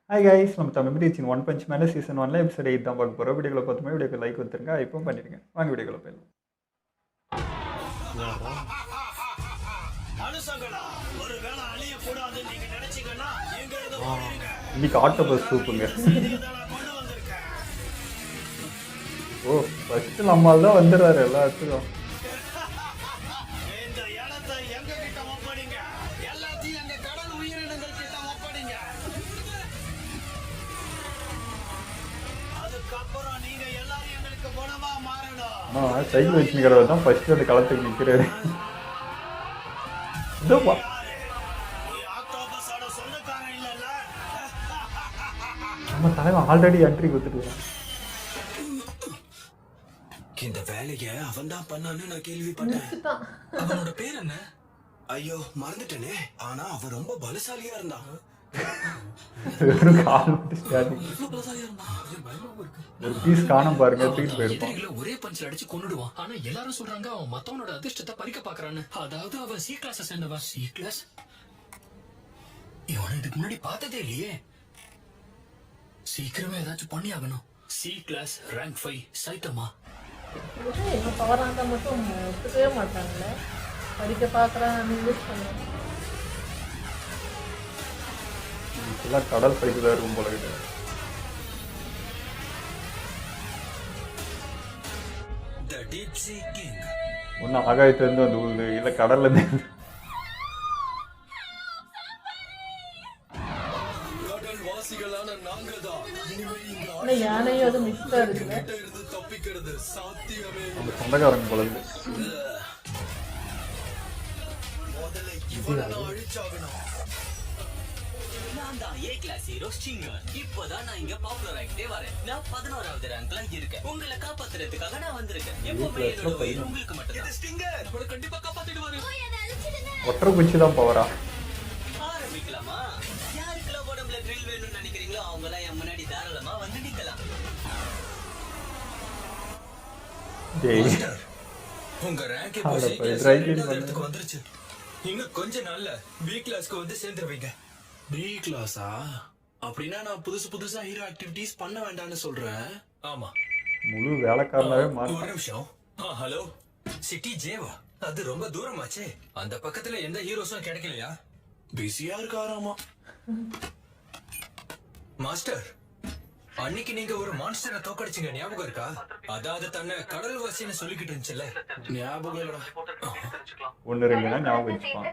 Hi guys, நம்ம Tamil reaching one punch மேலே season 1 episode 8 தான் பார்க்க போகிறோம். வீடியோவில் பார்த்துமே வீடியோக்கு லைக் கொடுத்துருங்க, இப்பவும் பண்ணிடுங்க. வாங்க வீடியோக்குள்ள போயிடலாம். இன்னைக்கு ஆக்டோபஸ் சூப்புங்க. ஓ, ஃபஸ்ட்டு நம்மால் தான் வந்துடுறாரு எல்லா இடத்துக்கும். சைக்கிள் வச்சுக்கிறவர் தான் ஃபர்ஸ்ட் அந்த களத்துக்கு நிற்கிறாரு. நம்ம தலைவன் ஆல்ரெடி என்ட்ரி கொடுத்துட்டு இந்த வேலைய அவன் தான் பண்ணான்னு நான் கேள்விப்பட்டேன். அவனோட பேர் என்ன? ஐயோ மறந்துட்டேனே. ஆனா அவன் ரொம்ப பலசாலியா இருந்தான். ஒரு பீஸ் காணோம் பாருங்க, தூக்கிட்டு போயிருப்பான். ஒரே பஞ்சில் அடிச்சு கொன்னுடுவான். ஆனா எல்லாரும் சொல்றாங்க அவன் மத்தவனோட அதிர்ஷ்டத்தை பறிக்க பாக்குறான்னு. அதாவது அவன் சி கிளாஸ் சேர்ந்தவன். சி கிளாஸ் இவனை இதுக்கு முன்னாடி பார்த்ததே இல்லையே. சீக்கிரமே ஏதாச்சும் பண்ணி ஆகணும். சி கிளாஸ் ரேங்க் 5 சைட்டமா பவராங்க மட்டும் ஒத்துக்கவே மாட்டாங்கல்ல. படிக்க பாக்குறான் கடல் படிக்கதான் இருக்கும் போல கிட்ட. ஒன்னு ஆகாயத்துல இருந்து வந்து உழுது, இல்ல கடல்ல இருந்து. யானையும் அது மிக்ஸா இருக்குல்ல. அந்த சொந்தக்காரங்க போல இருக்கு. நான் தான் ஏ கிளாஸ் ஹீரோ ஸ்டிங்கர். இப்போதான் நான் இங்க பாப்புலர் ஆகிட்டே வரேன். நான் 11வது ரேங்க்ல இருக்கேன். உங்களை காப்பாத்துறதுக்காக நான் வந்திருக்கேன். எப்பவுமே என்னோட உயிர் உங்களுக்கு மட்டும்தான். ஸ்டிங்கர் உங்களை கண்டிப்பா காப்பாத்திடுவாரு. ஒற்றை குச்சி தான் பவரா. ஆரம்பிக்கலாமா? யாருக்கெல்லாம் உடம்புல ட்ரில் வேணும்னு நினைக்கிறீங்களோ அவங்க எல்லாம் என் முன்னாடி தாராளமா வந்து நிக்கலாம். உங்க ரேங்க் வந்துருச்சு. இன்னும் கொஞ்ச நாள்ல பி கிளாஸ்க்கு வந்து சேர்ந்துருவீங்க. பி கிளாஸா? அப்படின்னா நான் புதுசா ஹீரோ ஆக்டிவிட்டீஸ் பண்ண வேண்டாம்னு சொல்றேன். ஆமா, முழு வேலைக்காரனாவே மாறி. ஒரு நிமிஷம். ஹலோ, சிட்டி ஜேவா? அது ரொம்ப தூரமாச்சே. அந்த பக்கத்துல எந்த ஹீரோஸும் கிடைக்கலையா? பிஸியா இருக்காராமா. மாஸ்டர், அன்னைக்கு நீங்க ஒரு மான்ஸ்டரை தோக்கடிச்சீங்க, ஞாபகம் இருக்கா? அதாவது தன்னை கடல் வாசின்னு சொல்லிக்கிட்டு இருந்துச்சுல்ல, ஞாபகம் இல்லடா. ஒன்னு ரெண்டுனா ஞாபகம் வச்சுப்பான்.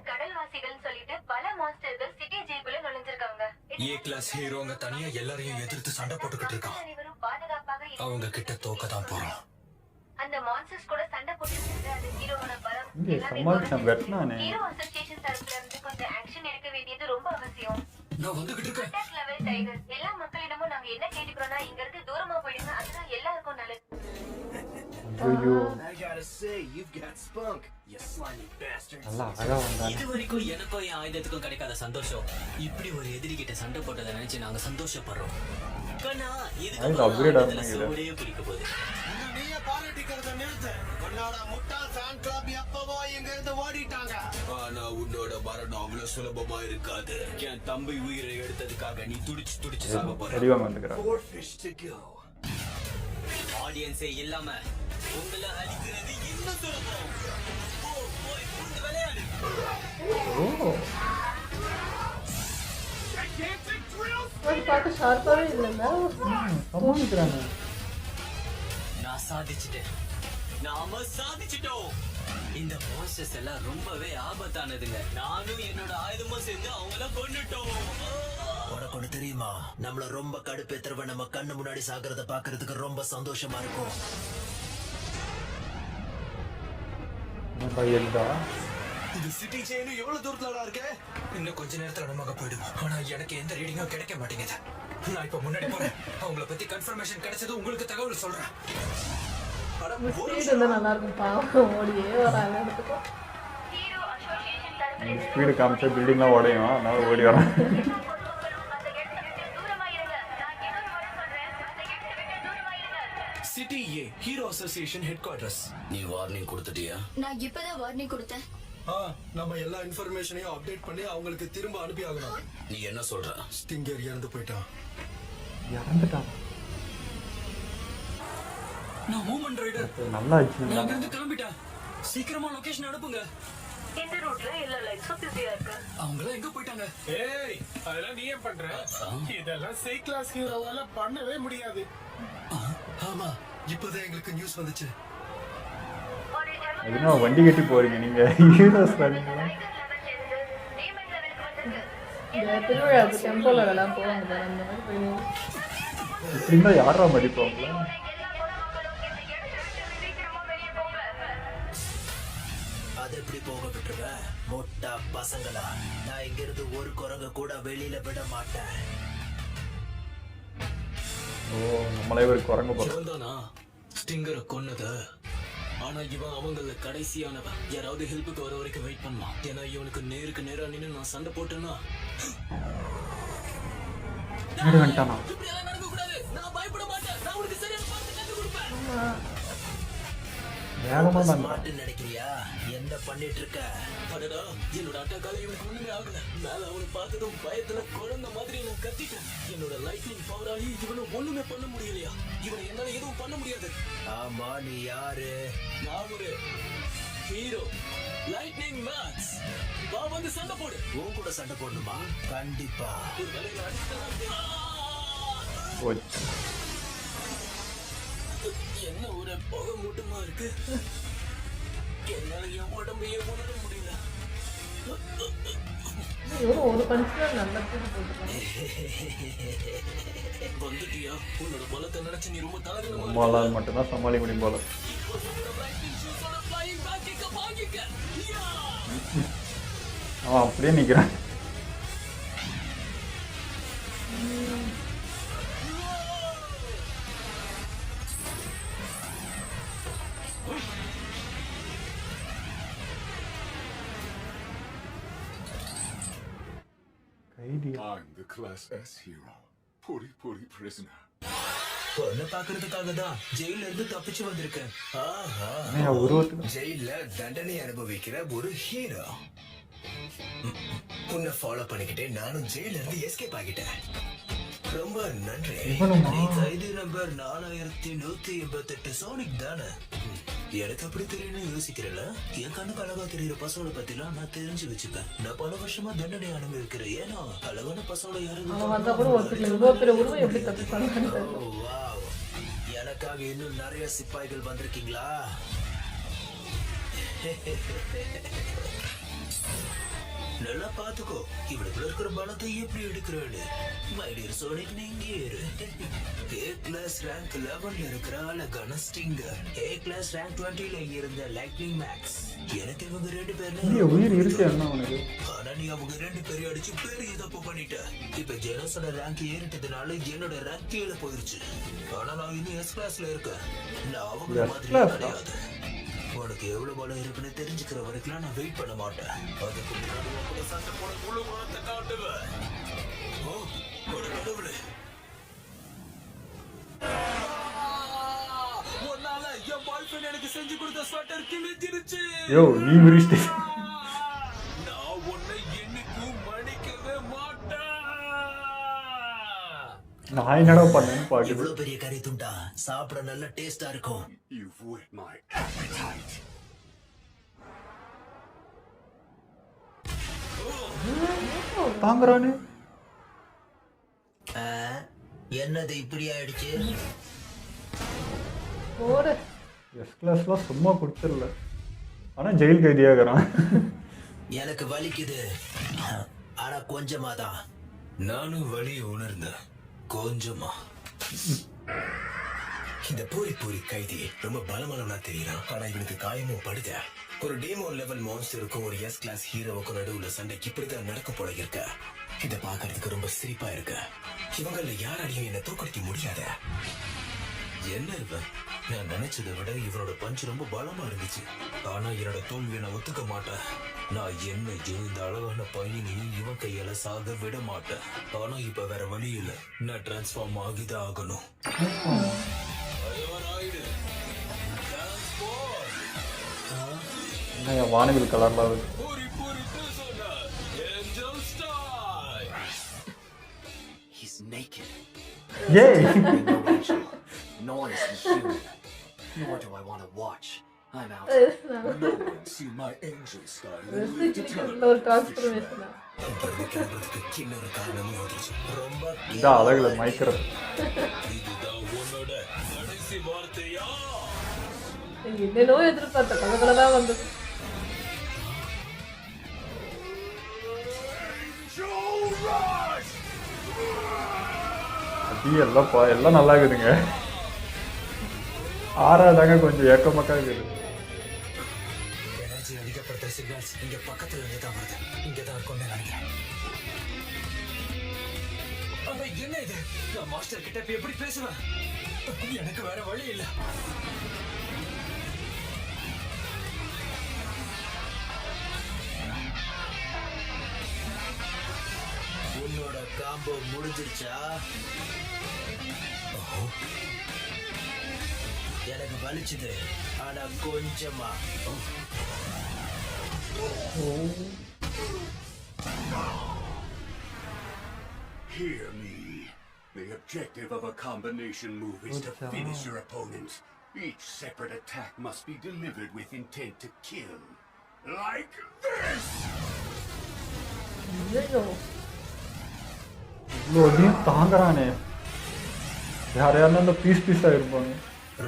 ஏ கிளாஸ் ஹீரோங்க தனியா எல்லாரையும் எதிர்த்து சண்டை போட்டுக்கிட்டு இருக்கான். அவங்க கிட்ட தோக்க தான் போறோம். அந்த மான்ஸ்டர்ஸ் கூட சண்டை போட்டுட்டு அது ஹீரோவோட பலம். சமாளிச்சான் வெட்னானே. ஹீரோ அசோசியேஷன் தரப்புல இருந்து கொஞ்சம் ஆக்ஷன் எடுக்க வேண்டியது ரொம்ப அவசியம். நான் வந்துகிட்டு இருக்கேன். Attack level tiger. எல்லா மக்களிடமும் நாங்க என்ன கேட்டுக்கிறோம்னா இங்க இருந்து தூரமா போயிடுங்க, அதுதான் எல்லாருக்கும் நல்லது. ஐயோ, I gotta say, you've got spunk, you slimy bastard. நல்லா அழகா வந்தானே. இது வரைக்கும் எனக்கும் என் ஆயுதத்துக்கும் கிடைக்காத சந்தோஷம். இப்படி ஒரு எதிரி கிட்ட சண்டை போட்டதை நினைச்சு நாங்க சந்தோஷப்படுறோம். கண்ணா, இதுக்கு அப்கிரேட் ஆகணும். சோடியே பிடிக்க போகுது. நீயே பாராட்டிக்கிறத நிறுத்து. உன்னோட முட்டாள் ஃபேன் கிளப் எப்பவோ இங்க இருந்து ஓடிட்டாங்க. ஆனா உன்னோட மரணம் அவ்வளவு சுலபமா இருக்காது. என் தம்பி உயிரை எடுத்ததுக்காக நீ துடிச்சு சாக போற. அடிவாங்க வந்துக்கிறான். 4 fish to go. ஆடியன்ஸே இல்லாம உங்களை அழிக்கிறது இன்னும் சுலபம். போய் புரிந்து விளையாடு. ஓ, அது பார்க்க ஷார்ப்பாவே இல்லைல்ல. சமாளிக்கிறாங்க. நான் சாதிச்சிட்டேன். நாம சாதிச்சிட்டோம். இந்த மான்ஸ்டர்ஸ் எல்லாம் ரொம்பவே ஆபத்தானதுங்க. நானும் என்னோட ஆயுதமும் சேர்ந்து அவங்கள கொன்னுட்டோம். உனக்கு ஒண்ணு தெரியுமா? நம்மள ரொம்ப கடுப்பேத்துறவ நம்ம கண்ணு முன்னாடி சாகிறத பாக்குறதுக்கு ரொம்ப சந்தோஷமா இருக்கும். இது சிட்டி செயின் எவ்வளவு தூரத்துலடா இருக்கு? இன்னும் கொஞ்ச நேரத்துல நமக்கு போயிடும். ஆனா எனக்கு எந்த ரீடிங்கும் கிடைக்க மாட்டேங்குது. நான் இப்ப முன்னாடி போறேன். அவங்கள பத்தி கன்ஃபர்மேஷன் கிடைச்சது உங்களுக்கு தகவல் சொல்றேன். ஸ்பீடு இருந்தா நல்லா இருக்கும். பாவம் ஓடியே வராங்க இடத்துக்கும். ஹீரோ அசோசியேஷன் தரப்புல இருந்து ஸ்பீடு காமிச்சா பில்டிங்லாம் உடையும், அதனால ஓடி வரான். அந்த இடத்தை விட்டு தூரமா இருங்க. நான் இன்னொரு முறை சொல்றேன், அந்த இடத்தை விட்டு தூரமா இருங்க. சிட்டி ஏ ஹீரோ அசோசியேஷன் ஹெட் குவார்டர்ஸ். நீ வார்னிங் கொடுத்துட்டியா? நான் இப்பதான் வார்னிங் கொடுத்தேன். நம்ம எல்லா இன்ஃபர்மேஷனையும் அப்டேட் பண்ணி அவங்களுக்கு திரும்ப அனுப்பி ஆகணும். நீ என்ன சொல்ற? ஸ்டிங்கர் இறந்து போயிட்டான். இறந்துட்டான். நான் மூமெண்ட் ரைடர். நல்லா ஆச்சு. நான் இங்க இருந்து கிளம்பிட்டேன். சீக்கிரமா லொகேஷன் அனுப்புங்க. இந்த ரூட்ல எல்லா லைட்ஸும் பிஸியா இருக்கு. அவங்க எல்லாம் எங்க போயிட்டாங்க? ஏய், அதெல்லாம் நீ ஏன் பண்ற? இதெல்லாம் சை கிளாஸ் ஹீரோவால பண்ணவே முடியாது. ஆமா, இப்பதான் எங்களுக்கு நியூஸ் வந்துச்சு. ஒரு எதுனா வண்டி கட்டி போறீங்க நீங்க ஹீரோஸ் நீங்களா? டைகர் லெவல் இருந்து டீமன் லெவலுக்கு வந்திருக்கு. இந்த திருவிழாவுக்கு டெம்போல எல்லாம் போவாங்க பாரு, அந்த மாதிரி போயிடுவோம். இப்படி இருந்தா யாரா மதிப்பாங்களா? எல்லா பொதுமக்களும் இந்த இடத்தை விட்டு சீக்கிரமா வெளியே போங்க. அது எப்படி போக விட்டுருவ மொட்டா பசங்களா? நான் இங்க இருந்து ஒரு குரங்க கூட வெளியில விட மாட்டேன். ஓ, நம்மளே ஒரு குரங்கு போறோம். இவன் தானா ஸ்டிங்கரை கொன்னத? ஆனா இவன் அவங்கள கடைசியானவன். யாராவது ஹெல்ப்புக்கு வர வரைக்கும் வெயிட் பண்ணலாம். ஏன்னா இவனுக்கு நேருக்கு நேரா நின்னு நான் சண்டை போட்டேன்னா முன்னாடி வந்துட்டானா? இப்படி எல்லாம் நடக்க கூடாது. நான் பயப்பட மாட்டேன். நான் உனக்கு சரியான பார்த்து கத்து கொடுப்பேன். வேகமா தான் ஸ்மார்ட் நினைக்கிறியா? என்ன பண்ணிட்டு இருக்க? அடடா, என்னோட அட்டாக்கால இவனுக்கு ஒண்ணுமே ஆகல. மேல அவனை பார்த்ததும் பயத்துல குழந்தை மாதிரி நான் கத்திட்டேன். என்னோட லைட்னிங் பவராலி இவனை ஒண்ணுமே பண்ண முடியலையா? இவனை என்னால எதுவும் பண்ண முடியாது. ஆமா, நீ யாரு? நான் ஒரு ஹீரோ, லைட்னிங் மேக்ஸ். வா வந்து சண்டை போடு. உன் கூட சண்டை போடணுமா? கண்டிப்பா. ஒரு வேலையில அடிச்சா போச்சு. என்ன ஒரு புகை மூட்டமா இருக்கு. என்னால என் உடம்பையே உணர முடியல. இவரும் ஒரு பஞ்சுல நல்லா தூக்கி போட்டுருக்காங்க. வந்துட்டியா? உன்னோட பலத்தை நினைச்சு நீ ரொம்ப தளர்ந்து நம்மளால் மட்டும்தான் சமாளிக்க முடியும் போல. அவன் அப்படியே நிக்கிறான். கைதியா? I'm the Class S hero, Puri Puri prisoner. பொண்ணு பாக்குறதுக்காக தான் ஜெயில இருந்து தப்பிச்சு வந்திருக்கேன். ஆஹா, என்னையா உருவத்துக்கு? ஜெயில தண்டனை அனுபவிக்கிற ஒரு ஹீரோ. உன்னை ஃபாலோ பண்ணிக்கிட்டே நானும் ஜெயில இருந்து எஸ்கேப் ஆகிட்டேன். ரொம்ப நன்றி. இவ்வளவுமா? நீ கைதி நம்பர் 4188 சோனிக் தானே? எனக்கு அப்படி தெரியும்னு யோசிக்கிறல? என் கண்ணுக்கு அழகா தெரியுற பசோட பத்திலாம் நான் தெரிஞ்சு வச்சுப்பேன். நான் பல வருஷமா தண்டனை அனுபவிக்கிறேன். ஏன்னா அழகான பசோட யாரும் அவன் வந்தா கூட ஒருத்தர் இவ்வளோ பெரிய உருவம் எப்படி தப்பிப்பாங்கன்னு தெரியல. ஓ, வாவ். எனக்காக இன்னும் நிறைய சிப்பாய்கள் வந்திருக்கீங்களா? நல்லா பாத்துக்கோ, இவனுக்குள்ள இருக்கிற பலத்தை எப்படி எடுக்கிறேன்னு. மை டியர் சோனிக், நீங்க இரு. A கிளாஸ் ரேங்க் 11ல இருக்கிற அழகான ஸ்டிங்கர், A கிளாஸ் ரேங்க் 20ல இருந்த லைட்னிங் மேக்ஸ். எனக்கு இவங்க ரெண்டு பேர்ல இல்லையே, உயிர் இருக்கு என்ன உனக்கு? ஆனா நீ அவங்க ரெண்டு பேரையும் அடிச்சு பெரிய தப்பு பண்ணிட்ட. இப்ப ஜெனோஸோட ரேங்க் ஏறிட்டதுனால என்னோட ரேங்க் கீழே போயிருச்சு. ஆனா நான் இன்னும் S கிளாஸ்ல இருக்கேன். நான் அவங்க மாதிரி கிடையாது. உனக்கு எவ்வளவு பலம் இருக்குன்னு தெரிஞ்சுக்கிற வரைக்கும் நான் வெயிட் பண்ண மாட்டேன். அதுக்கு முன்னாடி உன் கூட சண்டை போட முழு பலத்தை காட்டுவேன். ஓ, ஒரு கடவுளே. உன்னால என் பாய் ஃப்ரெண்ட் எனக்கு செஞ்சு கொடுத்த ஸ்வெட்டர் கிழிஞ்சிருச்சு. யோ, நீ விரிச்சிட்ட. நான் உன்னை என்னைக்கும் மன்னிக்கவே மாட்டேன். நான் என்னடா பண்ணேன்னு பாக்குது. இவ்வளவு பெரிய கறி துண்டா சாப்பிட நல்ல டேஸ்டா இருக்கும். You've whet my appetite. தாங்குறானு. ஆ, என்னது இப்படி ஆயிடுச்சு? போடு. எஸ் கிளாஸ்லாம் சும்மா கொடுத்துடல. ஆனா ஜெயில் கைதியாகிறான். எனக்கு வலிக்குது, ஆனா கொஞ்சமா தான். நானும் வலியை உணர்ந்தேன், கொஞ்சமா. இந்த பூரி பூரி கைதி ரொம்ப பலமானவனா தெரியறான். ஆனா இவனுக்கு காயமும் படுத. ஒரு டீமோ லெவல் மான்ஸ்டருக்கும் ஒரு எஸ் கிளாஸ் ஹீரோவுக்கும் நடுவுல சண்டை இப்படிதான் நடக்க போல இருக்க. இத பாக்குறதுக்கு ரொம்ப சிரிப்பா இருக்கு. இவங்கள யாராலையும் என்ன தூக்கடிக்க முடியாத. என்ன இவன்? நான் நினைச்சதை விட இவனோட பஞ்ச் ரொம்ப பலமா இருந்துச்சு. ஆனா என்னோட தோல்வியை நான் ஒத்துக்க மாட்டேன். நான் என்னையும் இந்த அழகான பையனையும் இவன் கையால சாக விட மாட்டேன். ஆனா இப்ப வேற வழி இல்ல. நான் டிரான்ஸ்ஃபார்ம் ஆகிதான் ஆகணும். என்ன வானவில் கலர்ல ஆகுது. பூரி பூரி பேசோனா ஏஞ்சல் ஸ்டார். He's naked. ஏய் No angel, nor is he human. Nor do I want to watch. I'm out. No one see my angel style and live to tell ரெசிபிகேஷன்ல ஒரு டிரான்ஸ்ஃபர்மேஷனா இன்னொரு காரணமும் வந்துருச்சு. ரொம்ப இதான் அழகுல மைக்ரோ. இதுதான் உன்னோட கடைசி வார்த்தையா? என்னென்னோ எதிர்பார்த்த கலகலதா வந்தது. அது எல்லாம் நல்லா இருக்குதுங்க. ஆறாதாங்க கொஞ்சம் ஏக்கமக்கா இருக்குது. எனர்ஜி அதிகப்படுத்துற சிக்னல்ஸ் இங்க பக்கத்துல இருந்து தான் வருது. இங்கதான் இருக்கும்னு நினைக்கிறேன். ஆனா என்ன இது? நான் மாஸ்டர் கிட்ட இப்ப எப்படி பேசுவேன்? எனக்கு வேற வழி இல்ல. உன்னோட காம்போ முடிஞ்சிருச்சா? எனக்கு வலிச்சுது, ஆனா கொஞ்சமா. Hear me. The objective of a combination move is to finish your opponent. Each separate attack must be delivered with intent to kill. Like this! ஐயோ இவ்வளோ அதையும் தாங்குறானே. யாரையாருன்னா அந்த பீஸா இருப்பாங்க.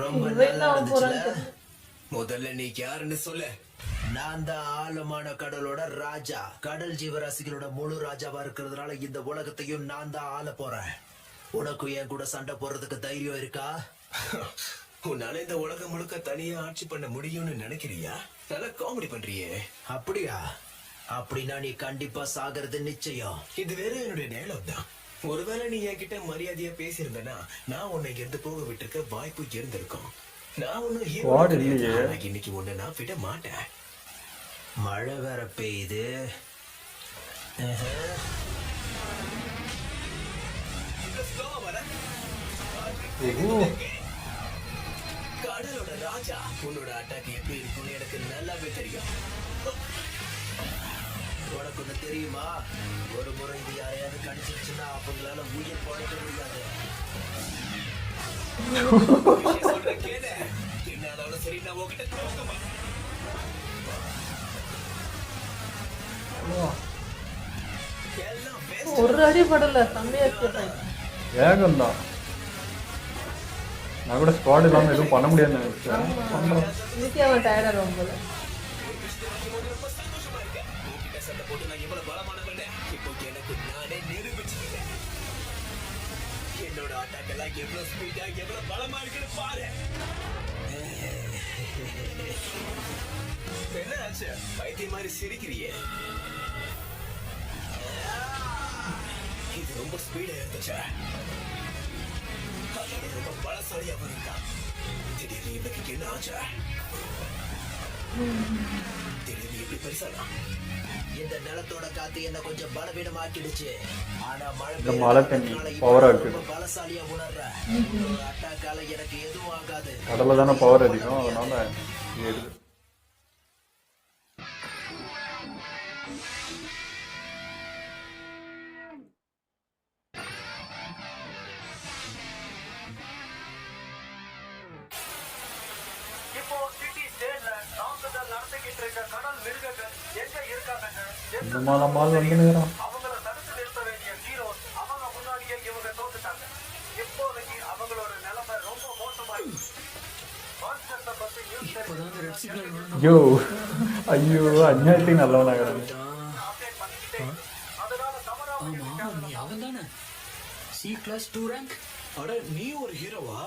ரொம்ப இவன் நல்லா தான் போறான்னு இருந்துச்சுல? தெரியல. முதல்ல நீ யாருன்னு சொல்லு. நான் தான் ஆழமான கடலோட ராஜா. கடல் ஜீவராசிகளோட முழு ராஜாவா இருக்கிறதுனால இந்த உலகத்தையும் நான் தான் ஆள போறேன். உனக்கும் என் கூட சண்டை போடுறதுக்கு தைரியம் இருக்கா? உன்னால இந்த உலகம் முழுக்க தனியா ஆட்சி பண்ண முடியும்னு நினைக்கிறியா? நல்லா காமெடி பண்றியே. அப்படியா? அப்படின்னா நீ கண்டிப்பா சாகிறது நிச்சயம். இது வேற என்னுடைய நேரம் தான். ஒருவேளை நீ என்கிட்ட மரியாதையா பேசியிருந்தனா நான் உன்னை இருந்து போக விட்டுருக்க வாய்ப்பு இருந்திருக்கும். நான் ஒன்னும் Squad இல்லையே. இன்னைக்கு உன்னை நான் விட மாட்டேன். மழை வேற பெய்யுது. கடலோட ராஜா, உன்னோட அட்டாக் எப்படி இருக்கும்னு எனக்கு நல்லாவே தெரியும். உனக்கு ஒண்ணு தெரியுமா? ஒரு முறை இது யாரையாவது கடிச்சிருச்சுன்னா அவங்களால உயிர் பழைக்க முடியாது. சொல்ற கேளு. என்னாலும் சரி நான் உன்கிட்ட தோக்க மாட்டேன். எல்லாம் waste. ஒரு அடி படல செம்மையா இருக்கு. வேகம் தான். நான் கூட ஸ்குவாட் இல்லாமல் எதுவும் பண்ண முடியாதுன்னு நினைச்சேன். இன்னைக்கு அவன் டயர்டா ரொம்ப ரொம்ப சந்தோஷமா இருக்கேன். உன்கிட்ட சண்டை போட்டு நான் எவ்வளவு பலமானவன்னு இப்போ எனக்கு நானே நிரூபிச்சுக்கிட்டேன். என்னோட அட்டாக் எல்லாம் எவ்வளவு ஸ்பீடா எவ்வளவு பலமா இருக்குன்னு பாரு. என்ன ஆச்சு? பைத்திய மாதிரி சிரிக்கிறியே. இது ரொம்ப ஸ்பீடா இருந்துச்சா? அதோட ரொம்ப பலசாலியா இருக்கா. திடீர்னு இவனுக்கு என்ன ஆச்சா? திடீர்னு எப்படி பெருசானா? இந்த நிலத்தோட காத்து என்ன கொஞ்சம் பலவீனமாக்கிடுச்சு. ஆனா இந்த மழை தண்ணி பவரா இருக்கு. ரொம்ப பலசாலியா உணர்றேன். உன்னோட அட்டாக்கால எனக்கு எதுவும் ஆகாது. கடல்ல தானே பவர் அதிகம், அதனால ஏறுது. இப்போ சிட்டி ஸ்டேட்ல தாக்குதல் நடத்திக்கிட்டு இருக்க கடல் மிருகங்கள் எங்க இருக்காங்க? இந்த மால் வந்து நேரம் அவங்கள தடுத்து நிறுத்த வேண்டிய ஹீரோஸ் அவங்க முன்னாடியே இவங்க தோத்துட்டாங்க. இப்போதைக்கு அவங்களோட நிலைமை ரொம்ப மோசமாயிடுச்சு. மான்ஸ்டர்ஸை பத்தி நியூஸ் ஐயோ ஐயோ அநியாயத்துக்கு நல்லவனாகிறாங்க. அப்டேட் பண்ணிக்கிட்டே இருக்கு. அதனால தவறா ஆமா நீ அவன் தானே சி கிளாஸ் 2 ரேங்க். அட நீ ஒரு ஹீரோவா?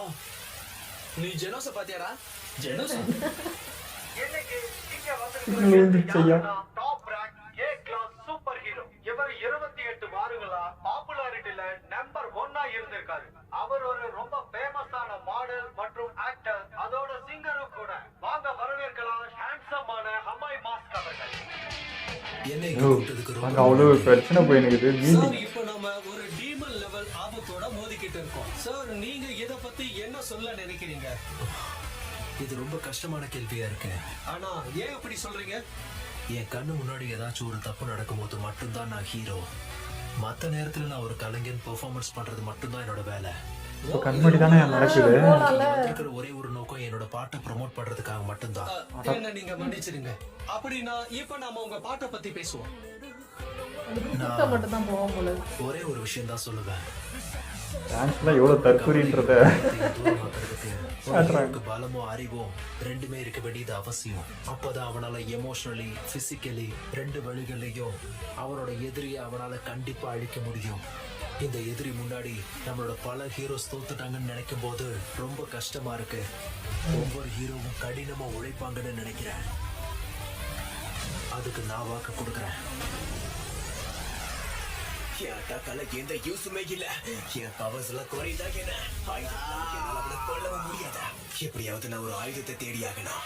நீ ஜெனோஸ பாத்தியாடா? ஜெனோஸ் இன்னைக்கு இங்க விழுந்துருச்சையா. Top rank A class super hero. இவர் 28 வாரங்களா பாப்புலாரிட்டில நம்பர் 1 இருந்திருக்காரு. அவர் ஒரு ரொம்ப ஃபேமஸான மாடல் மற்றும் ஆக்டர், அதோட சிங்கரும் கூட. வாங்க வரவேற்கலாம் ஹேண்ட்ஸமான ஹமாய் மாஸ்க் அவர்கள். என்னை ஐயோ, அங்க அவ்வளவு பிரச்சனை போயினுக்குது. சார், மீட்டிங் இப்போ நம்ம ஒரு டீமன் லெவல் ஆபத்தோட மோதிக்கிட்டு இருக்கோம். சார், நீங்க இத பத்தி என்ன சொல்ல நினைக்கிறீங்க? இது ரொம்ப கஷ்டமான கேள்வியா இருக்கு. ஆனா ஏன் அப்படி சொல்றீங்க? என் கண்ணு முன்னாடி ஏதாச்சும் ஒரு தப்பு நடக்கும்போது மட்டும்தான் நான் ஹீரோ. மத்த நேரத்துல நான் ஒரு கலைஞன் பெர்ஃபார்மன்ஸ் பண்றது மட்டும்தான் என்னோட வேலை. இப்போ கண்மணி தானே நடக்குது. இருக்கிற ஒரே ஒரு நோக்கம் என்னோட பாட்டை ப்ரோமோட் பண்றதுக்காக மட்டும்தான். என்ன நீங்க மன்னிச்சிடுங்க. அப்படின்னா இப்ப நாம உங்க பாட்டை பத்தி பேசுவோம். மட்டும் தான் போவோம் போல. ஒரே ஒரு விஷயம் தான் சொல்லுவேன். டான்ஸ்லாம் எவ்வளோ தற்கொலைன்றத ஒருத்தருக்கு பலமோ அறிவோ ரெண்டுமே இருக்க வேண்டியது அவசியம். அப்பதான் அவனால எமோஷனலி பிசிக்கலி ரெண்டு வழிகளையும் அவனோட எதிரியை அவனால கண்டிப்பா அழிக்க முடியும். இந்த எதிரி முன்னாடி நம்மளோட பல ஹீரோஸ் தோத்துட்டாங்கன்னு நினைக்கும் போது ரொம்ப கஷ்டமா இருக்கு. ஒவ்வொரு ஹீரோவும் கடினமா உழைப்பாங்கன்னு நினைக்கிறேன். அதுக்கு நான் வாக்கு கொடுக்குறேன். எந்த யூஸுமே இல்ல. என் பவர்ஸ் எல்லாம் குறைந்தாங்க. அவளை கொல்லவும் முடியாத. எப்படியாவது நான் ஒரு ஆயுதத்தை தேடி ஆகணும்.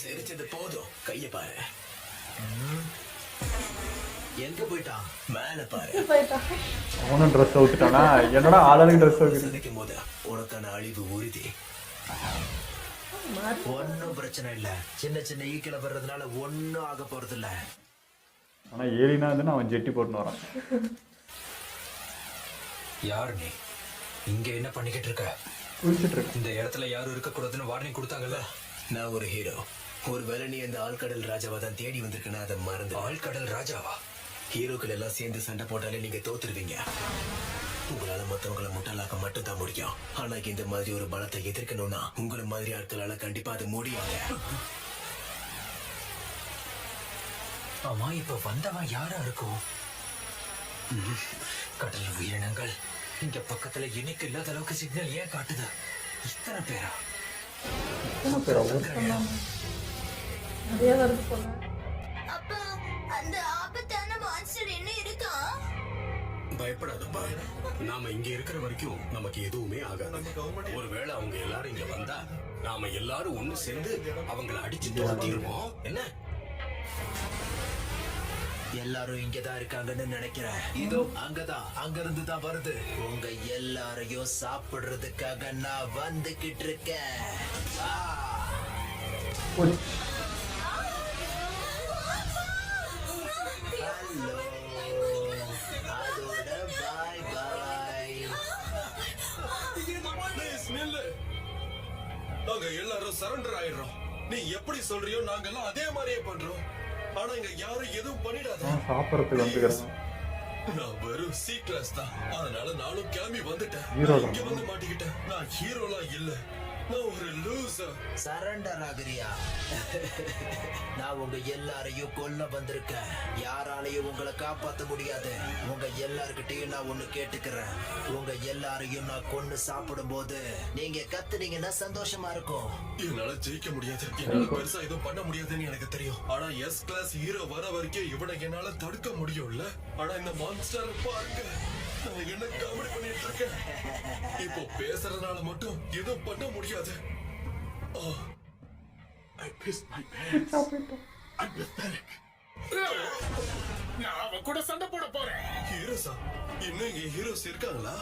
சிரிச்சது போதும். கைய பாரு. எங்க போயிட்டான்? மேல பாரு. அவனும் ட்ரெஸ் அவுத்துட்டானா? என்னோட ஆளுங்க ட்ரெஸ் அவுத்து சந்திக்கும் போது உனக்கான அழிவு உறுதி. ஒன்னும் பிரச்சனை இல்ல. சின்ன சின்ன ஈக்கில வர்றதுனால ஒன்னும் ஆக போறது இல்ல. ஆனா ஏலினா வந்து அவன் ஜெட்டி போட்டுன்னு வரான். யார் நீ? இங்க என்ன பண்ணிக்கிட்டு இருக்க? குளிச்சிட்டு இருக்கு. இந்த இடத்துல யாரும் இருக்க கூடாதுன்னு வார்னிங் கொடுத்தாங்கல்ல. நான் ஒரு ஹீரோ. ஒருவேளை நீ அந்த ஆழ்கடல் ராஜாவை தான் தேடி வந்திருக்கனா அதை மறந்து. ஆழ்கடல் ராஜாவா? ஹீரோக்கள் எல்லாம் சேர்ந்து சண்டை போட்டாலே நீங்க தோத்துருவீங்க. உங்களால மத்தவங்களை முட்டாளாக்க மட்டும் தான் முடியும். ஆனா இந்த மாதிரி ஒரு பலத்தை எதிர்க்கணும்னா உங்களை மாதிரி ஆட்களால கண்டிப்பா அது முடியாது. ஆமா, இப்ப வந்தவன் யாரா இருக்கும்? கடல் உயிரினங்கள் இங்க பக்கத்துல இன்னைக்கு இல்லாத அளவுக்கு சிக்னல் ஏன் காட்டுது? இத்தனை பேரா? நிறைய வருது போல. அப்பா, அந்த ஆபத்தான மான்ஸ்டர் என்ன இருக்கா? பயப்படாதப்பா. நாம இங்க இருக்கிற வரைக்கும் நமக்கு எதுவுமே ஆகாது. ஒருவேளை அவங்க எல்லாரும் இங்க வந்தா நாம எல்லாரும் ஒண்ணு சேர்ந்து அவங்கள அடிச்சு துரத்திடுவோம். என்ன? எல்லாரும் இங்கதான் இருக்காங்கன்னு நினைக்கிறேன். இதோ அங்கதான், அங்க இருந்து தான் வருது. உங்க எல்லாரையும் சாப்பிடுறதுக்காக நான் வந்துகிட்டு இருக்கேன். ஹலோ, அதோட பாய் பாய். நாங்க எல்லாரும் சரண்டர் ஆயிடுறோம். நீ எப்படி சொல்றியோ நாங்கெல்லாம் அதே மாதிரியே பண்றோம். ஆனா இங்க யாரும் எதுவும் பண்ணிடாத. சாப்பிடறதுக்கு வந்துக்கிறேன். நான் வெறும் சி கிளாஸ் தான். அதனால நானும் கிளம்பி வந்துட்டேன். ஹீரோ இங்க வந்து மாட்டிக்கிட்டேன். நான் ஹீரோலாம் இல்ல. நான் ஒரு லூசர். சரண்டர் ஆகுறியா? நான் உங்க எல்லாரையும் கொல்ல வந்திருக்கேன். யாராலையும் உங்களை காப்பாத்த முடியாது. உங்க எல்லார்கிட்டையும் நான் ஒண்ணு கேட்டுக்கிறேன். உங்க எல்லாரையும் நான் கொன்னு சாப்பிடும் போது நீங்க கத்துனீங்கன்னா சந்தோஷமா இருக்கும். என்னால ஜெயிக்க முடியாது. என்னால பெருசா எதுவும் பண்ண முடியாதுன்னு எனக்கு தெரியும். ஆனா எஸ் கிளாஸ் ஹீரோ வர வரைக்கும் இவனை என்னால தடுக்க முடியும்ல. ஆனா இந்த மான்ஸ்டர் பாருங்க, நான் என்ன காமெடி பண்ணிட்டு இருக்கேன். இப்போ பேசுறதுனால மட்டும் எதுவும் பண்ண முடியாது. I pissed my pants. I'm pathetic. நான் அவன் கூட சண்டை போட போறேன். ஹீரோஸா? இன்னும் இங்க ஹீரோஸ் இருக்காங்களா?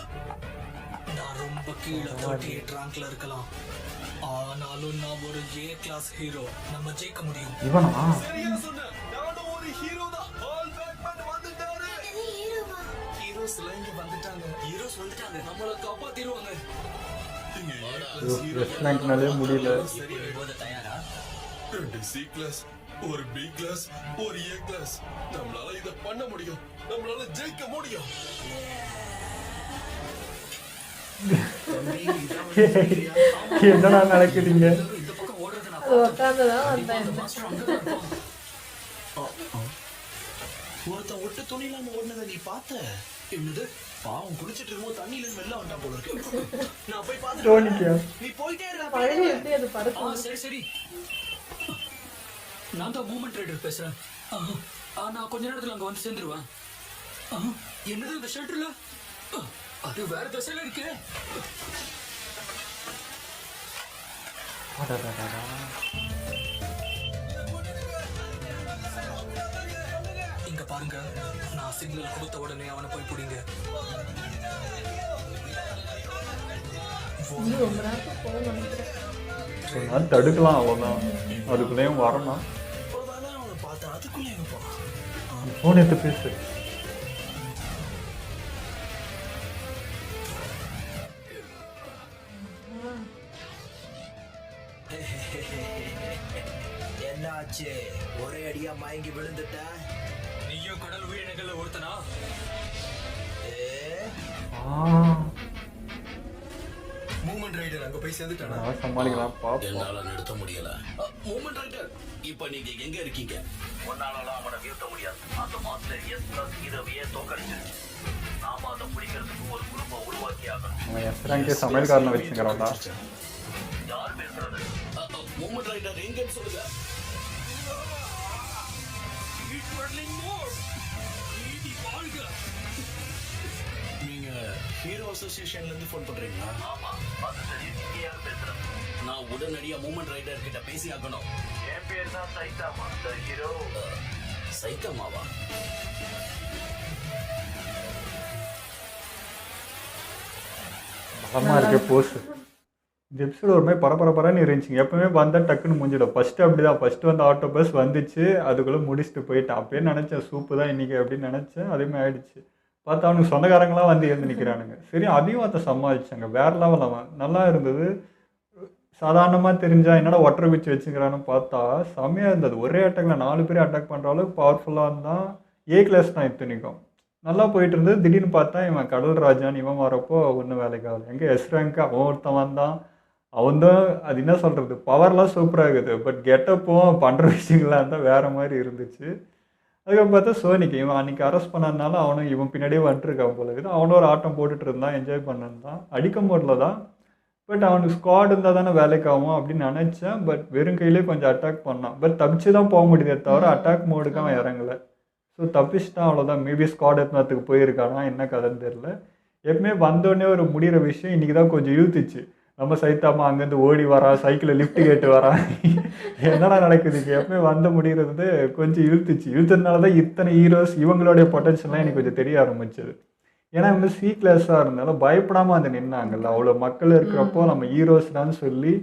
நான் ரொம்ப கீழே 38 ரேங்க்ல இருக்கலாம். ஆனாலும் நான் ஒரு ஏ கிளாஸ் ஹீரோ. நம்ம ஜெயிக்க முடியும். இவனா? சரியா சொன்ன. நானும் ஒரு ஹீரோ தான். ஆல் பேட்மேன் வந்துட்டாரு. ஹீரோஸ் எல்லாம் இங்க வந்துட்டாங்க. ஹீரோஸ் வந்துட்டாங்க. நம்மள காப்பாத்திடுவாங்க. ரெஸ்லாங்க்னாலே முடியல. தயாரா? 2 சி கிளாஸ், ஒரு பி கிளாஸ், ஒரு ஏ கிளாஸ். நம்மளால இத பண்ண முடியும். நம்மளால ஜெயிக்க முடியும். என்னடா நடக்குதுங்க? இந்த பக்கம் ஓடுறது நான் உட்காந்துதான் வந்தேன். ஒருத்தன் ஒட்டு துணி இல்லாம ஓடுனதை நீ பார்த்த? என்னது? பாவம் குளிச்சிட்டு இருக்கும்போது தண்ணியில இருந்து வெளில வந்தா போல இருக்கு. நான் போய் பாத்துட்டேன். நீ போயிட்டே பழனி இருக்க. எப்படி அது படுக்கும்? சரி சரி. நான் தான் மூமெண்ட் ரைடர் பேசுறேன். நான் கொஞ்ச நேரத்துல அங்க வந்து சேர்ந்துருவேன். என்னது இந்த ஷெல்டர்ல? அது வேற திசையில இருக்கு. இங்க பாருங்க, நான் சிக்னல் கொடுத்த உடனே அவனை போய் பிடிங்க. இன்னும் ரொம்ப நேரத்துக்கு போகணும்னு நினைக்கிறேன். ஒரு நாள் தடுக்கலாம் அவ்வளோதான், அதுக்குள்ளேயும் வரணும். இப்போதானே அவனை பார்த்தேன், அதுக்குள்ளே எங்க போனான்? ஃபோன் எடுத்து பேசு. என்னாச்சு? ஒரே அடியா மயங்கி விழுந்துட்ட? நீயும் கடல் உயிரினங்கள்ல ஒருத்தனா? மூமெண்ட் ரைடர் அங்க போய் சேர்ந்துட்டானா? சமாளிக்கலாம் பாப்போம். என்னால நிறுத்த முடியல. மூமெண்ட் ரைடர், இப்ப நீங்க எங்க இருக்கீங்க? ஒன்னாலலாம் அவனை வீழ்த்த முடியாது. அந்த மாஸ்டர் S+ ஹீரோவையே தோக்கடிச்சிருச்சு. நாம அதை பிடிக்கிறதுக்கு ஒரு குரூப்பை உருவாக்கி ஆகணும். அவன் எஸ்ராங்கே சமையல்காரனை வச்சுக்கிறான்டா. யார் பேசுறது? மூமெண்ட் ரைடர் எங்கன்னு சொல்லுங்க. நீங்க ஹீரோ அசோசியேஷன்ல இருந்து ஃபோன் பண்றீங்களா? ஆமா, அது சரி. நீங்க யார் பேசுறது? நான் உடனடியா மூமெண்ட் ரைடர் கிட்ட பேசி ஆகணும். என் பேர் தான் சைதாமா, the hero. சைத்தமாவா? பலமா இருக்கு போஸ். இந்த எபிசோடு ஒரு மாதிரி பரபரன்னு இருந்துச்சுங்க. எப்பவுமே வந்தால் டக்குன்னு முடிஞ்சிடும். ஃபஸ்ட்டு அப்படி தான், ஃபஸ்ட்டு வந்து ஆட்டோ பஸ் வந்துச்சு, அதுக்குள்ளே முடிச்சுட்டு போயிட்டான். அப்பயே நினச்சேன் சூப்பு தான் இன்றைக்கி அப்படின்னு நினச்சேன். அதேமாதிரி ஆயிடுச்சு. பார்த்தா அவனுக்கு சொந்தக்காரங்களாம் வந்து எழுந்து நிற்கிறானுங்க. சரி, அதையும் அதை சமாளிச்சாங்க. வேற லெவல். அவன் நல்லா இருந்தது. சாதாரணமாக தெரிஞ்சா என்னடா ஒற்றை பிச்சு வச்சுக்கிறான்னு பார்த்தா செம்மையாக இருந்தது. ஒரே அட்டாக்ல 4 பேர் அட்டாக் பண்ணுற அளவுக்கு பவர்ஃபுல்லாக இருந்தான். A கிளாஸ் தான் இத்தனைக்கும். நல்லா போயிட்டு இருந்தது. திடீர்னு பார்த்தா இவன் கடல் ராஜான்னு இவன் வரப்போ ஒன்றும் வேலைக்கு ஆகலை. எங்கே S ரேங்க் அவன் ஒருத்தன் வந்தான். அவன் தான் அது என்ன சொல்கிறது, பவர்லாம் சூப்பராக இருக்குது. பட் கெட்டப்பும் பண்ணுற விஷயங்கள்லாம் இருந்தால் வேறு மாதிரி இருந்துச்சு. அதுக்கப்புறம் பார்த்தா சோனிக்கு இவன் அன்றைக்கி அரெஸ்ட் பண்ணதுனால அவனும் இவன் பின்னாடியே வந்துட்டுருக்கான் போல இருக்குது. அவனும் ஒரு ஆட்டம் போட்டுட்டு இருந்தான், என்ஜாய் பண்ணிருந்தான். அடிக்கும் போதில் தான். பட் அவனுக்கு ஸ்குவாட் இருந்தால் தானே வேலைக்கு ஆகும் அப்படின்னு நினச்சேன். பட் வெறும் கையிலே கொஞ்சம் அட்டாக் பண்ணான். பட் தப்பிச்சு தான் போக முடியுதே தவிர அட்டாக் மோடுக்கு அவன் இறங்கலை. ஸோ தப்பிச்சுட்டான், அவ்வளோதான். மேபி ஸ்குவாட் எத்தனத்துக்கு போயிருக்கானா என்ன கதைன்னு தெரில. எப்பவுமே வந்தோடனே ஒரு முடிகிற விஷயம் இன்றைக்கி தான் கொஞ்சம் இழுத்துச்சு. நம்ம சைத்தாமா அங்கேருந்து ஓடி வரான், சைக்கிளில் லிஃப்ட் கேட்டு வரான். என்னடா நடக்குதுக்கு எப்பவுமே வந்து முடிகிறது கொஞ்சம் இழுத்துச்சு. இழுத்ததுனால தான் இத்தனை ஹீரோஸ் இவங்களுடைய பொட்டன்ஷியல்லாம் எனக்கு கொஞ்சம் தெரிய ஆரம்பிச்சது. ஏன்னா இவங்க C கிளாஸாக இருந்தாலும் பயப்படாமல் வந்து நின்னாங்கல்ல. அவ்வளோ மக்கள் இருக்கிறப்போ நம்ம ஹீரோஸ் தான் சொல்லி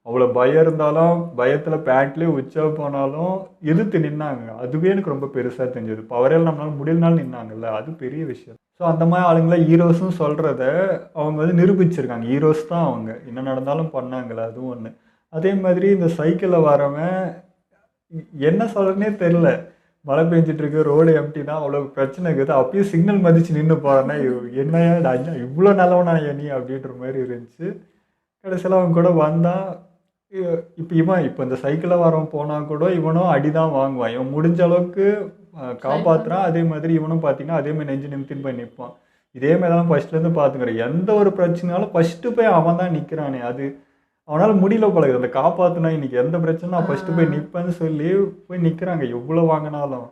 அவ்வளோ பயம் இருந்தாலும் பயத்தில் பேண்ட்லேயே உச்சா போனாலும் எதிர்த்து நின்னாங்க. அதுவே எனக்கு ரொம்ப பெருசாக தெரிஞ்சது. பவரையில் நம்மளால முடியலனாலும் நின்னாங்கல்ல, அது பெரிய விஷயம். ஸோ அந்த மாதிரி ஆளுங்களை ஹீரோஸும் சொல்கிறத அவங்க வந்து நிரூபிச்சிருக்காங்க. ஹீரோஸ் தான் அவங்க, என்ன நடந்தாலும் பண்ணாங்களே, அதுவும் ஒன்று. அதே மாதிரி இந்த சைக்கிளில் வரவன் என்ன சொல்கிறேன்னே தெரில. மழை பெஞ்சிட்ருக்கு, ரோடு எம்டி தான், அவ்வளோ பிரச்சனை இருக்குது. அப்பயும் சிக்னல் மதித்து நின்று போகிறேன்னா என்னையா இவ்வளோ நல்லவனா நீ அப்படின்ற மாதிரி இருந்துச்சு. கடைசியில் அவன் கூட வந்தான். இப்போ இந்த சைக்கிளில் வரவன் போனால் கூட இவனும் அடி தான் வாங்குவான். இவன் முடிஞ்ச அளவுக்கு காப்பாற்றுறான். அதே மாதிரி இவனும் பார்த்தீங்கன்னா அதே மாதிரி நெஞ்சு நிமித்தின்னு போய் நிற்பான். இதே மாதிரி தான் ஃபஸ்ட்லேருந்து பார்த்துக்கிறேன். எந்த ஒரு பிரச்சனைனாலும் ஃபஸ்ட்டு போய் அவன் தான் நிற்கிறானே, அது அவனால் முடியல பழகுது. அந்த காப்பாற்றினா இன்னைக்கு எந்த பிரச்சனை நான் ஃபஸ்ட்டு போய் நிற்பேன்னு சொல்லி போய் நிற்கிறாங்க. எவ்வளோ வாங்கினாலும்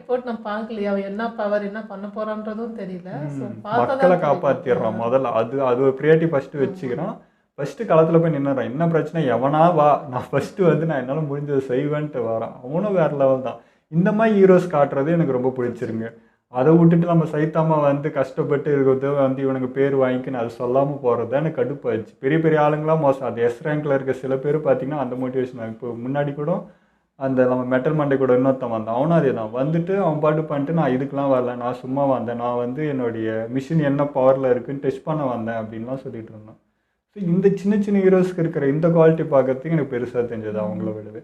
போட்டு நம்ம பார்க்கலையா அவன் என்ன பவர் என்ன பண்ண போறான்றதும் தெரியல. மக்களை காப்பாற்றிடுறான் முதல்ல. அது ஒரு ப்ரியாரிட்டி ஃபஸ்ட்டு வச்சுக்கிறான். ஃபஸ்ட்டு களத்தில் போய் நின்னுறான். என்ன பிரச்சனை எவனா வா, நான் ஃபஸ்ட்டு வந்து நான் என்னால் முடிஞ்சதை செய்வேன்ட்டு வரான். அவனும் வேறு லெவல் தான். இந்த மாதிரி ஹீரோஸ் காட்டுறது எனக்கு ரொம்ப பிடிச்சிருங்க. அதை விட்டுட்டு நம்ம சைத்தாமா வந்து கஷ்டப்பட்டு இருக்கிறது வந்து இவனுக்கு பேர் வாங்கிக்கின்னு அது சொல்லாமல் போகிறது தான் எனக்கு கடுப்பாயிடுச்சு. பெரிய பெரிய ஆளுங்களாம் மோசம். அது S ரேங்கில் இருக்க சில பேர் பார்த்திங்கன்னா அந்த மோட்டிவேஷன். இப்போ முன்னாடி கூட அந்த நம்ம மெட்டல் மண்டை கூட இன்னொருத்தன் வந்தான். அவனும் அதே தான் வந்துட்டு அவன் பாட்டு பண்ணிட்டு நான் இதுக்கெலாம் வரல, நான் சும்மா வந்தேன், நான் வந்து என்னுடைய மிஷின் என்ன பவரில் இருக்குன்னு டெஸ்ட் பண்ண வந்தேன் அப்படின்லாம் சொல்லிட்டு இருந்தான். ஸோ இந்த சின்ன சின்ன ஹீரோஸ்க்கு இருக்கிற இந்த குவாலிட்டி பார்க்கறதுக்கு எனக்கு பெருசாக தெரிஞ்சது அவங்கள விடவே.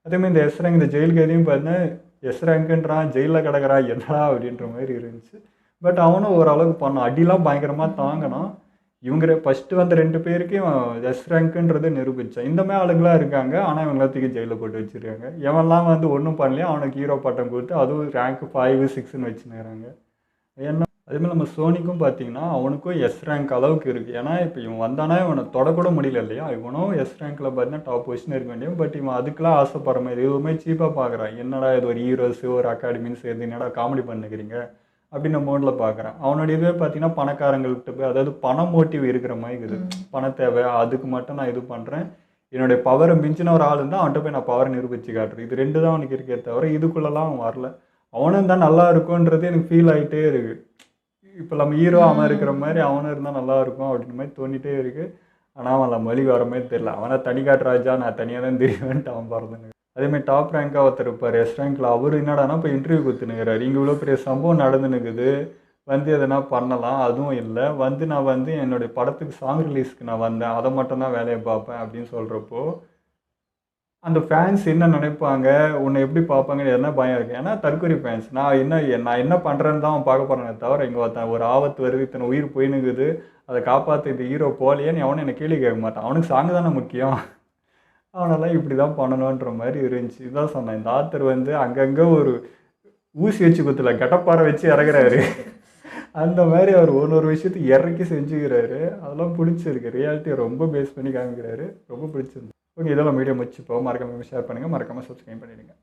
அதேமாதிரி இந்த S ரேங்க் இந்த ஜெயிலுக்கு எதையும் பார்த்தீங்கன்னா S ரேங்க்குன்றான், ஜெயிலில் கிடக்கிறான் என்னடா அப்படின்ற மாதிரி இருந்துச்சு. பட் அவனும் ஓரளவுக்கு பண்ணான். அடிலாம் பயங்கரமாக தாங்கினான். இவங்க ஃபஸ்ட்டு வந்து 2 பேருக்கும் S ரேங்க்குன்றதை நிரூபித்தான். இந்த மாதிரி ஆளுங்களாம் இருக்காங்க. ஆனால் இவங்களத்துக்கு ஜெயிலில் போட்டு வச்சுருக்காங்க. எவன்லாம் வந்து ஒன்றும் பண்ணலையா அவனுக்கு ஹீரோ பட்டம் கொடுத்து அதுவும் ரேங்க் 5, 6ன்னு வச்சுருக்காங்க. ஏன்னா அதேமாதிரி நம்ம சோனிக்கும் பார்த்தீங்கன்னா அவனுக்கும் S ரேங்க் அளவுக்கு இருக்குது. ஏன்னா இப்போ இவன் வந்தானா இவனை தொடக்கூட முடியல இல்லையா. இவனும் S ரேங்க்கில் பார்த்தீங்கன்னா டாப் பொசிஷன் இருக்க வேண்டியவன். பட் இவன் அதுக்கெலாம் ஆசைப்படுற மாதிரி எதுவுமே சீப்பாக பார்க்குறான். என்னடா இது ஒரு ஹீரோஸு ஒரு அகாடமின்னு சேர்ந்து என்னடா காமெடி பண்ணுக்கிறீங்க அப்படின்னு மோடில் பார்க்குறான். அவனுடைய இதுவே பார்த்தீங்கன்னா பணக்காரங்கள்கிட்ட போய் அதாவது பண மோட்டிவ் இருக்கிற மாதிரி இருக்குது. பண தேவை, அதுக்கு மட்டும் நான் இது பண்ணுறேன். என்னுடைய பவரை மிஞ்சின ஒரு ஆள் இருந்தால் அவன்கிட்ட போய் நான் பவரை நிரூபித்து காட்டுறேன். இது 2 தான் அவனுக்கு இருக்கே தவிர இதுக்குள்ளெல்லாம் அவன் வரல. அவனும் தான் நல்லா இருக்கும்ன்றது எனக்கு ஃபீல் ஆகிட்டே இருக்குது. இப்போ நம்ம ஹீரோ அவன் இருக்கிற மாதிரி அவனும் இருந்தால் நல்லா இருக்கும் அப்படின்ற மாதிரி தோண்டிகிட்டே இருக்குது. ஆனால் அவன் நம்ம மொழி வர மாதிரி தெரியல. அவனை தனிக்காட்டு ராஜா நான் தனியாக தான் தெரியுவேன்ட்டு அவன் பிறந்துங்க. அதேமாதிரி டாப் ரேங்காக ஒருத்தர் இருப்பார் எஸ் ரேங்கில். அவர் என்னடானா இப்போ இன்டர்வியூ கொடுத்துனுங்கிறாரு. இங்கே இவ்வளோ பெரிய சம்பவம் நடந்துனுக்குது, வந்து எதனா பண்ணலாம், அதுவும் இல்லை. நான் என்னுடைய படத்துக்கு சாங் ரிலீஸ்க்கு நான் வந்தேன், அதை மட்டும்தான் வேலையை பார்ப்பேன் அப்படின்னு சொல்கிறப்போ அந்த ஃபேன்ஸ் என்ன நினைப்பாங்க, உன்னை எப்படி பார்ப்பாங்கன்னு என்ன பயம் இருக்குது. ஏன்னா தற்கொலை ஃபேன்ஸ். நான் என்ன பண்ணுறேன்னு தான் அவன் பார்க்க போகிறானே தவிர, இங்கே ஒரு ஆபத்து வருது, இத்தனை உயிர் போயினுக்குது, அதை காப்பாற்ற இந்த ஹீரோ போகலையேன்னு அவனை என்னை கேள்வி கேட்க மாட்டான். அவனுக்கு சாங் தானே முக்கியம். அவனெல்லாம் இப்படி தான் பண்ணணுன்ற மாதிரி இருந்துச்சு. இதுதான் சொன்னேன், இந்த ஆத்தர் அங்கங்கே ஒரு ஊசி வச்சு குத்துல கெட்டப்பாறை வச்சு இறங்குறாரு. அந்த மாதிரி அவர் ஒரு விஷயத்துக்கு இறக்கி செஞ்சுக்கிறாரு. அதெல்லாம் பிடிச்சிருக்கு. ரியாலிட்டியை ரொம்ப பேஸ் பண்ணி காமிக்கிறாரு. ரொம்ப பிடிச்சிருந்து. ஓகே, இதெல்லாம் வீடியோ முடிச்சுப்போம். மறக்காமல் ஷேர் பண்ணுங்கள், மறக்காமல் சப்ஸ்கிரைப் பண்ணிவிடுங்க.